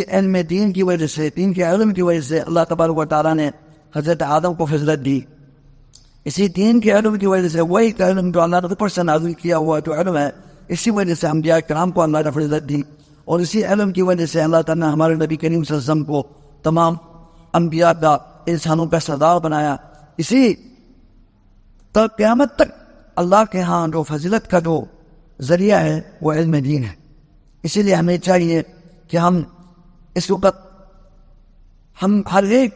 علم دین کی وجہ سے، دین کے علم کی وجہ سے اللہ تبارک و تعالیٰ نے حضرت آدم کو فضیلت دی. اسی دین کے علم کی وجہ سے، وہی کا علم جو اللہ نے اوپر سے نازل کیا ہوا جو علم ہے، اسی وجہ سے انبیاء کرام کو اللہ نے فضیلت دی. اور اسی علم کی وجہ سے اللہ تعالیٰ نے ہمارے نبی کریم صلی اللہ علیہ وسلم کو تمام انبیاء کا، انسانوں کا سردار بنایا. اسی تک قیامت تک اللہ کے ہاں جو فضیلت کا جو ذریعہ ہے وہ علم دین ہے. اسی لیے ہمیں چاہیے کہ ہم اس وقت ہم ہر ایک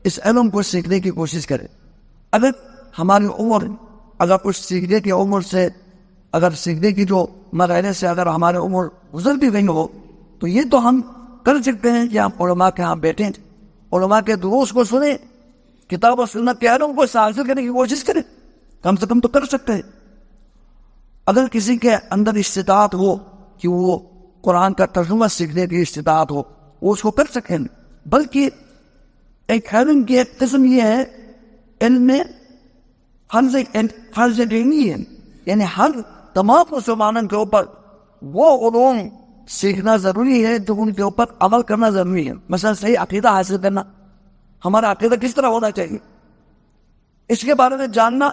اس علم کو سیکھنے کی کوشش کریں. اگر ہماری عمر، اگر کچھ سیکھنے کی عمر سے، اگر سیکھنے کی جو مرحلے سے اگر ہماری عمر گزر بھی گئی ہو، تو یہ تو ہم کر سکتے ہیں کہ ہم علماء کے ہاں بیٹھیں، علماء کے دروس کو سنیں، کتاب و سنت کے علم کو حاصل کرنے کی کوشش کریں. کم سے کم تو کر سکتے ہیں. اگر کسی کے اندر استطاعت ہو کہ وہ قرآن کا ترجمہ سیکھنے کی استطاعت ہو، وہ اس کو کر سکیں. بلکہ ایک علم کی ایک قسم یہ ہے، علم میں فرض دینی ہے، یعنی ہر تمام مسلمانوں کے اوپر وہ علوم سیکھنا ضروری ہے جو ان کے اوپر عمل کرنا ضروری ہے. مثلا صحیح عقیدہ حاصل کرنا، ہمارا عقیدہ کس طرح ہونا چاہیے، اس کے بارے میں جاننا،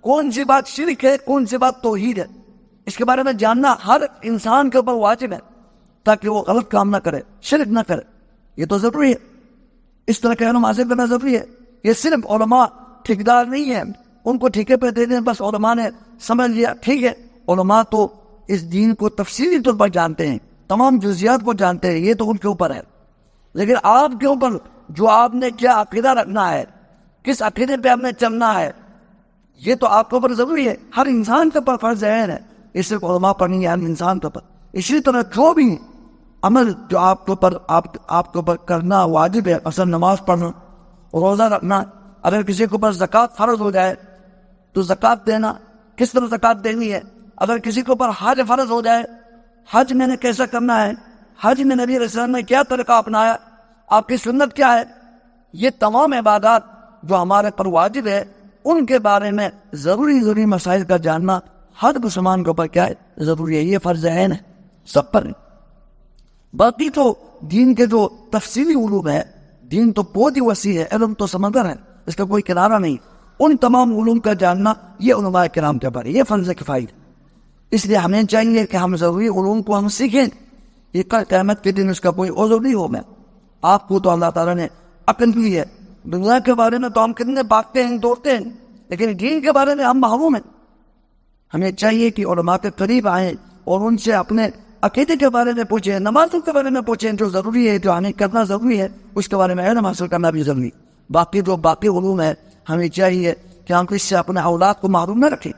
کون سی بات شرک ہے، کون سی بات توحید ہے، اس کے بارے میں جاننا ہر انسان کے اوپر واجب ہے، تاکہ وہ غلط کام نہ کرے، شرک نہ کرے. یہ تو ضروری ہے، اس طرح کے علم حاصل کرنا ضروری ہے. یہ صرف علماء ٹھیکیدار نہیں ہیں، ان کو ٹھیکے پہ دے دیں بس علماء نے سمجھ لیا ٹھیک ہے. علماء تو اس دین کو تفصیلی طور پر جانتے ہیں، تمام جزیات کو جانتے ہیں، یہ تو ان کے اوپر ہے. لیکن آپ کے اوپر جو آپ نے کیا عقیدہ رکھنا ہے، کس عقیدے پہ آپ نے چلنا ہے، یہ تو آپ کے اوپر ضروری ہے. ہر انسان کے اوپر فرض عین ہے، اس صرف علماء پر نہیں ہے، ہر انسان کے اوپر. اسی طرح جو بھی عمل جو آپ کے اوپر کرنا واجب ہے، مثلا نماز پڑھنا، روزہ رکھنا. اگر کسی کے اوپر زکوٰۃ فرض ہو جائے تو زکوٰۃ دینا، کس طرح زکوٰۃ دینی ہے. اگر کسی کے اوپر حج فرض ہو جائے، حج میں نے کیسا کرنا ہے، حج میں نبی علیہ السلام نے کیا طریقہ اپنایا، آپ کی سنت کیا ہے. یہ تمام عبادات جو ہمارے پر واجب ہے، ان کے بارے میں ضروری مسائل کا جاننا ہر مسلمان کے اوپر کیا ہے، ضروری ہے. یہ فرض عین ہے، سب پر ہے. باقی تو دین کے جو تفصیلی علوم ہے، دین تو بہت ہی وسیع ہے، علم تو سمندر ہے، اس کا کوئی کنارہ نہیں. ان تمام علوم کا جاننا یہ علماء کرام کے اوپر ہے، یہ فرض کفایت ہے. اس لیے ہمیں چاہیے کہ ہم ضروری علوم کو ہم سیکھیں. یہ کل قیامت کے دن اس کا کوئی عذر نہیں ہوگا. آپ کو تو اللہ تعالیٰ نے عقل دی ہے. دنیا کے بارے میں تو ہم کتنے بھاگتے ہیں، دوڑتے ہیں، لیکن دین کے بارے میں ہم محروم ہیں. ہمیں چاہیے کہ علماء کے قریب آئیں اور ان سے اپنے عقیدے کے بارے میں پوچھیں، نمازوں کے بارے میں پوچھیں، جو ضروری ہے، جو ہمیں کرنا ضروری ہے، اس کے بارے میں علم حاصل کرنا بھی ضروری. باقی علوم ہے، ہمیں چاہیے کہ ہم اس سے اپنے اولاد کو محروم نہ رکھیں،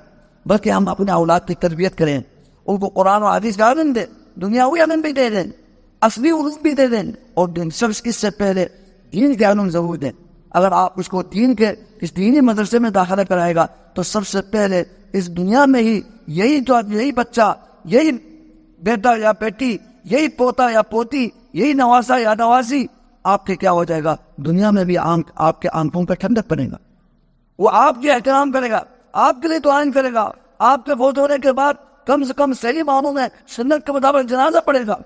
بلکہ ہم اپنے اولاد کی تربیت کریں، ان کو قرآن و حدیث کا علم دیں، دنیاوی علم بھی دے دیں، اصلی علم بھی دے دیں، اور سب اس سے پہلے دین کے علم ضرور دیں. اگر آپ اس کو اس دینی مدرسے میں داخلہ کرائے گا تو سب سے پہلے اس دنیا میں ہی یہی بچہ، یہی بیٹا یا بیٹی، یہی پوتا یا پوتی، یہی نواسا یا نواسی آپ کے کیا ہو جائے گا، دنیا میں بھی آپ کے آنکھوں پہ ٹھنڈک پڑے گا. وہ آپ کے احترام کرے گا، آپ کے لیے دعائیں کرے گا. آپ کے فوت ہونے کے بعد کم سے کم صحیح معنوں میں سنت کے مطابق جنازہ پڑے گا.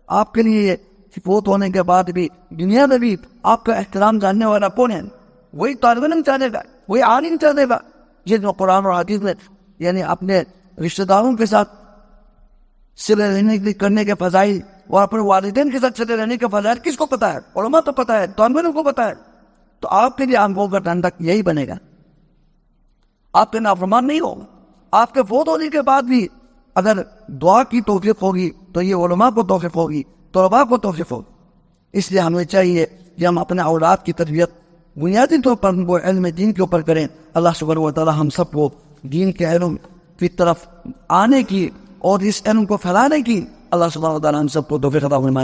آپ کے لیے فوت ہونے کے بعد بھی دنیا میں بھی آپ کا احترام جاننے والا کون ہے؟ وہی طالب علم چاہے گا، وہی عالم چاہے گا، جس میں قرآن اور حدیث میں یعنی اپنے رشتہ داروں کے ساتھ صلہ رحمی کرنے کے فضائل اور اپنے والدین کے ساتھ صلہ رحمی کے فضائل کس کو پتا ہے؟ علماء تو پتا ہے، طالب علم کو پتا ہے. تو آپ کے لیے آنکھوں کا ٹھنڈک یہی بنے گا، آپ کے نافرمان نہیں ہوگا. آپ کے فوت ہونے کے بعد بھی اگر دعا کی توفیق ہوگی تو یہ علماء کو توفیق ہوگی، طلباء کو توفیق ہوگی. اس لیے ہمیں چاہیے کہ ہم اپنے اولاد کی تربیت بنیادی طور پر وہ علم دین کے اوپر کریں. اللہ سبحانہ و تعالی ہم سب کو دین کے علم کی طرف آنے کی اور اس علم کو پھیلانے کی اللہ سبحانہ و تعالی ہم سب کو توفیق عطا فرمائے.